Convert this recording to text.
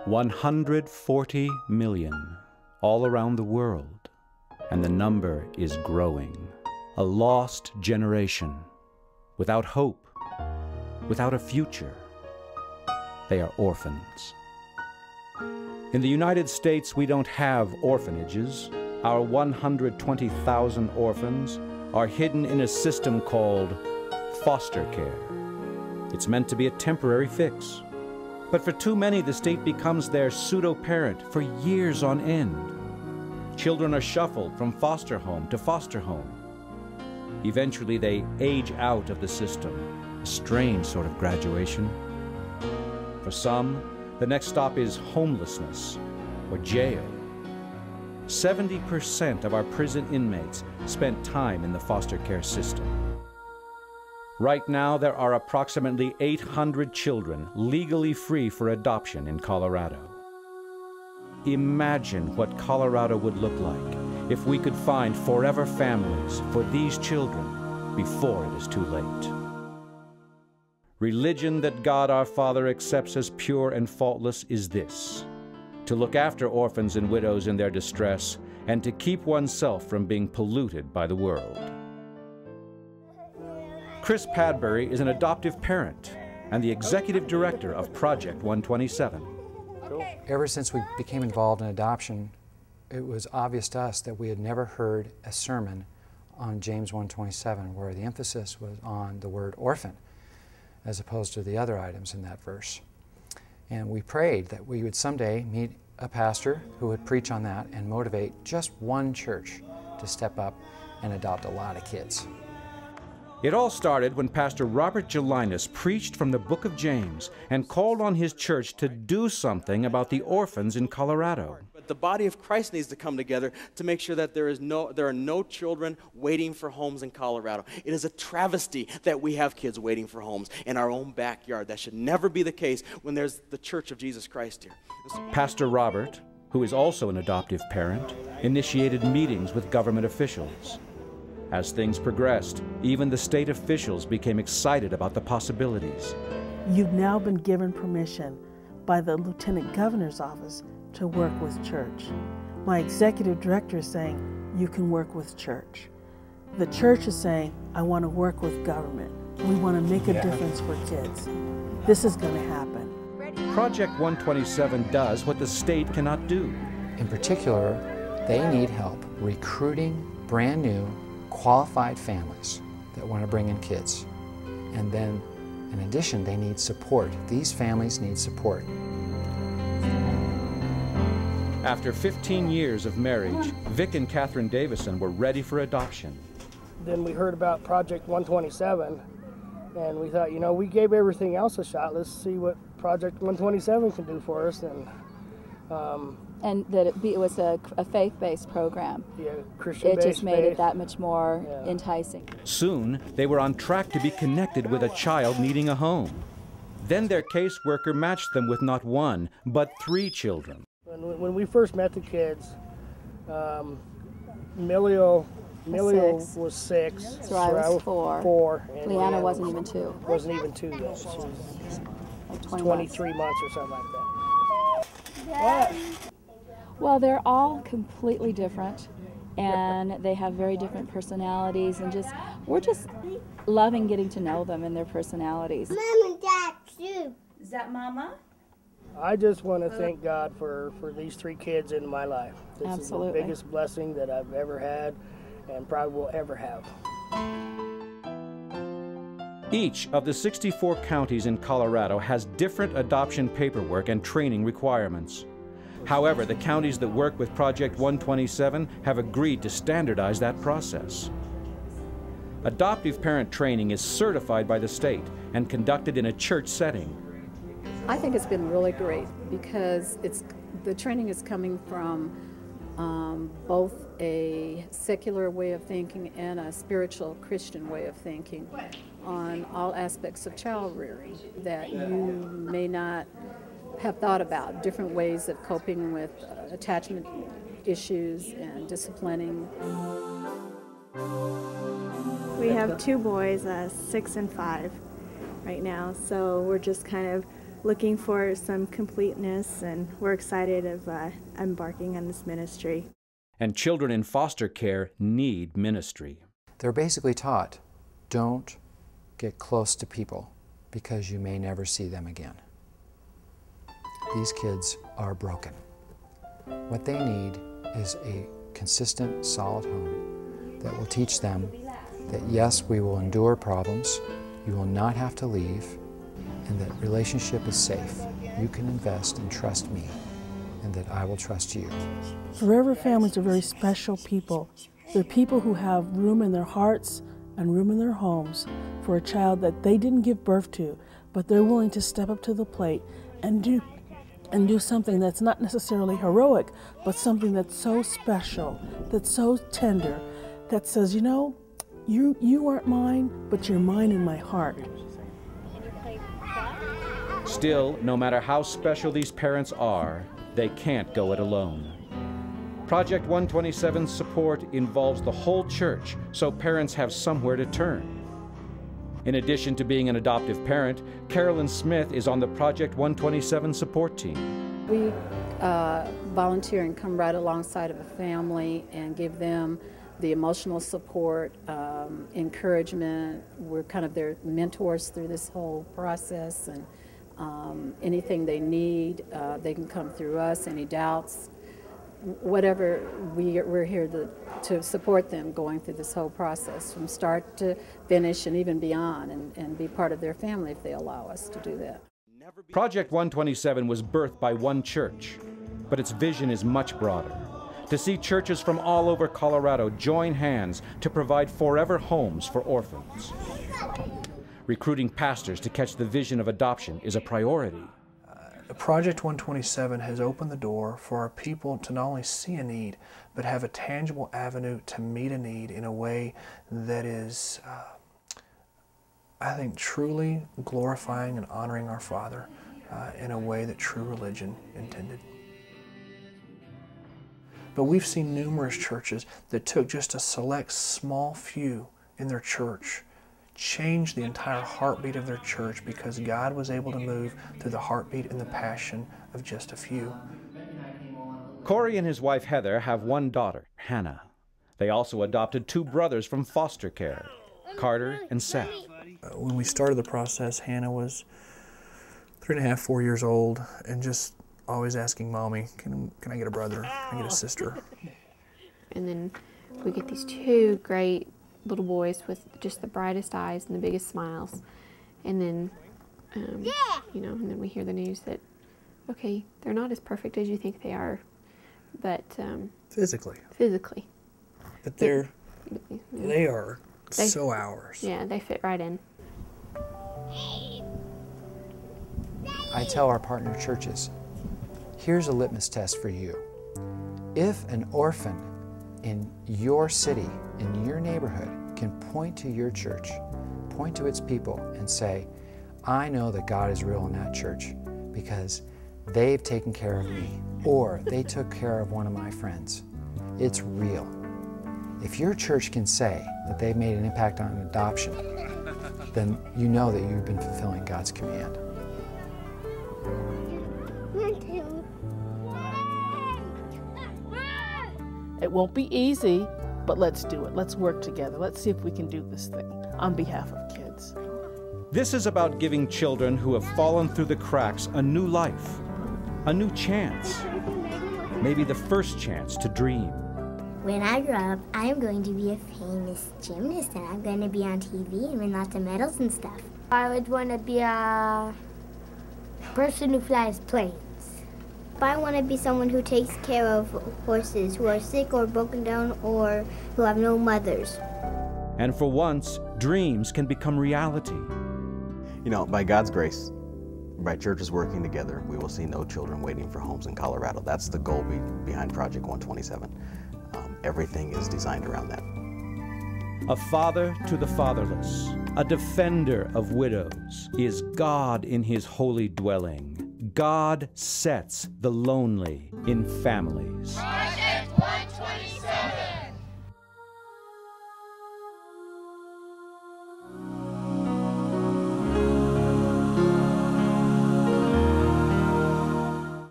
140 million, all around the world, and the number is growing. A lost generation, without hope, without a future. They are orphans. In the United States, we don't have orphanages. Our 120,000 orphans are hidden in a system called foster care. It's meant to be a temporary fix. But for too many, the state becomes their pseudo-parent for years on end. Children are shuffled from foster home to foster home. Eventually, they age out of the system, a strange sort of graduation. For some, the next stop is homelessness or jail. 70% of our prison inmates spent time in the foster care system. Right now, there are approximately 800 children legally free for adoption in Colorado. Imagine what Colorado would look like if we could find forever families for these children before it is too late. Religion that God our Father accepts as pure and faultless is this: to look after orphans and widows in their distress, and to keep oneself from being polluted by the world. Chris Padbury is an adoptive parent and the executive director of Project 127. Ever since we became involved in adoption, it was obvious to us that we had never heard a sermon on James 1:27 where the emphasis was on the word orphan as opposed to the other items in that verse. And we prayed that we would someday meet a pastor who would preach on that and motivate just one church to step up and adopt a lot of kids. It all started when Pastor Robert Gelinas preached from the book of James and called on his church to do something about the orphans in Colorado. But the body of Christ needs to come together to make sure that there are no children waiting for homes in Colorado. It is a travesty that we have kids waiting for homes in our own backyard. That should never be the case when there's the Church of Jesus Christ here. Pastor Robert, who is also an adoptive parent, initiated meetings with government officials. As things progressed, even the state officials became excited about the possibilities. You've now been given permission by the Lieutenant Governor's office to work with church. My executive director is saying, you can work with church. The church is saying, I want to work with government. We want to make a difference for kids. This is going to happen. Project 127 does what the state cannot do. In particular, they need help recruiting brand new, qualified families that want to bring in kids. And then, in addition, they need support. These families need support. After 15 years of marriage, Vic and Catherine Davison were ready for adoption. Then we heard about Project 127, and we thought, you know, we gave everything else a shot. Let's see what Project 127 can do for us. And that it was a faith-based program. Yeah, Christian-based. It just made it that much more enticing. Soon, they were on track to be connected with a child needing a home. Then their caseworker matched them with not one, but 3 children. When we first met the kids, Millie was 6. So I was 4. 4. And Leanna wasn't even 2. Wasn't even 2 yet. She was like 23 months or something like that. Yeah. Well, they're all completely different, and they have very different personalities, and we're just loving getting to know them and their personalities. Mom and Dad too. Is that Mama? I just want to thank God for these 3 kids in my life. This Absolutely. is the biggest blessing that I've ever had and probably will ever have. Each of the 64 counties in Colorado has different adoption paperwork and training requirements. However, the counties that work with Project 127 have agreed to standardize that process. Adoptive parent training is certified by the state and conducted in a church setting. I think it's been really great because the training is coming from both a secular way of thinking and a spiritual Christian way of thinking on all aspects of child rearing that you may not have thought about, different ways of coping with attachment issues and disciplining. We have 2 boys, 6 and 5 right now, so we're just kind of looking for some completeness, and we're excited of embarking on this ministry. And children in foster care need ministry. They're basically taught, don't get close to people because you may never see them again. These kids are broken. What they need is a consistent, solid home that will teach them that yes, we will endure problems, you will not have to leave, and that relationship is safe. You can invest and trust me, and that I will trust you. Forever families are very special people. They're people who have room in their hearts and room in their homes for a child that they didn't give birth to, but they're willing to step up to the plate and do something that's not necessarily heroic, but something that's so special, that's so tender, that says, you know, you aren't mine, but you're mine in my heart. Still, no matter how special these parents are, they can't go it alone. Project 127's support involves the whole church, so parents have somewhere to turn. In addition to being an adoptive parent, Carolyn Smith is on the Project 127 support team. We volunteer and come right alongside of a family and give them the emotional support, encouragement. We're kind of their mentors through this whole process, and anything they need, they can come through us, any doubts, whatever, we're here to support them going through this whole process from start to finish and even beyond, and be part of their family if they allow us to do that. Project 127 was birthed by one church, but its vision is much broader. To see churches from all over Colorado join hands to provide forever homes for orphans. Recruiting pastors to catch the vision of adoption is a priority. Project 127 has opened the door for our people to not only see a need, but have a tangible avenue to meet a need in a way that is, I think, truly glorifying and honoring our Father in a way that true religion intended. But we've seen numerous churches that took just a select small few in their church, changed the entire heartbeat of their church because God was able to move through the heartbeat and the passion of just a few. Corey and his wife Heather have one daughter, Hannah. They also adopted two brothers from foster care, Carter and Seth. When we started the process, Hannah was 3.5, 4 years old, and just always asking Mommy, can I get a brother? Can I get a sister? And then we get these two great little boys with just the brightest eyes and the biggest smiles. And then, you know, and then we hear the news that, okay, they're not as perfect as you think they are, but physically. But they are so ours. Yeah, they fit right in. I tell our partner churches, here's a litmus test for you. If an orphan in your city, in your neighborhood, can point to your church, point to its people, and say, I know that God is real in that church because they've taken care of me, or they took care of one of my friends. It's real. If your church can say that they've made an impact on adoption, then you know that you've been fulfilling God's command. It won't be easy, but let's do it. Let's work together. Let's see if we can do this thing on behalf of kids. This is about giving children who have fallen through the cracks a new life, a new chance, maybe the first chance to dream. When I grow up, I am going to be a famous gymnast, and I'm going to be on TV and win lots of medals and stuff. I would want to be a person who flies planes. I want to be someone who takes care of horses who are sick or broken down or who have no mothers. And for once, dreams can become reality. You know, by God's grace, by churches working together, we will see no children waiting for homes in Colorado. That's the goal behind Project 127. Everything is designed around that. A father to the fatherless, a defender of widows, is God in his holy dwelling. God sets the lonely in families. Project 127.